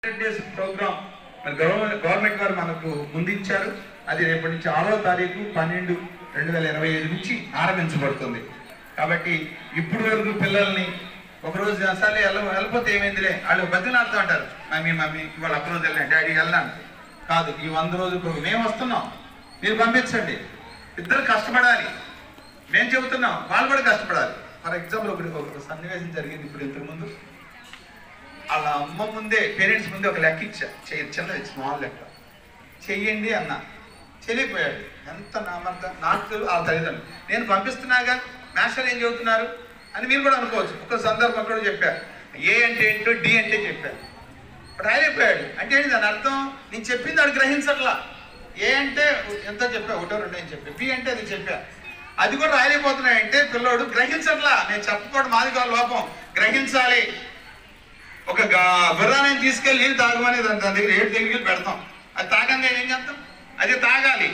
Days programme మరి government వారు మనకు ముందించారు. అది రేపటి నుంచి 6వ తారీఖు 12/2025 నుంచి ఆరంభించబడుతుంది. కాబట్టి ఇప్పుడు వరకు పిల్లల్ని ఒకరోజు అసలే వెళ్ళిపోతే ఏమైందిలే వాళ్ళు బతిలాడుతూ అంటారు, మమ్మీ ఇవాళ ఒక్కరోజు వెళ్ళాను, డాడీ వెళ్ళాను కాదు. ఈ 100 రోజులు మేము వస్తున్నాం, మీరు పంపించండి. ఇద్దరు కష్టపడాలి, మేము చెబుతున్నాం, వాళ్ళు కూడా కష్టపడాలి. ఫర్ ఎగ్జాంపుల్ ఒక సన్నివేశం జరిగింది ఇప్పుడు ఇంతకుముందు. వాళ్ళ అమ్మ ముందే పేరెంట్స్ ముందే ఒక లెక్క ఇచ్చా, చిన్నది స్మాల్ లెక్క చెయ్యండి అన్న, చెల్లిపోయాడు. ఎంత నామర్థం నాకు వాళ్ళ తల్లిదండ్రులు. నేను పంపిస్తున్నాగా, మాస్టర్ ఏం చెబుతున్నారు అని మీరు కూడా అనుకోవచ్చు. ఒక సందర్భం కూడా చెప్పారు, ఏ అంటే ఏంటో డి అంటే చెప్పారు. రాయలేకపోయాడు అంటే ఏంటి దాని అర్థం? నేను చెప్పింది వాడు గ్రహించట్లా. ఏ అంటే ఎంత చెప్పా, 1, 2 అని చెప్పా. బి అంటే అది చెప్పా, అది కూడా రాయలేకపోతున్నాయంటే పిల్లోడు గ్రహించట్లా. నేను చెప్పకూడదు, మాది కాదు లోపం, గ్రహించాలి. ఒక గుర్రాన్ని తీసుకెళ్ళి నీళ్ళు తాగమని దాని దగ్గర 7 దగ్గరికి పెడతాం, అది తాగంగా ఏం చేస్తాం? అది తాగాలి.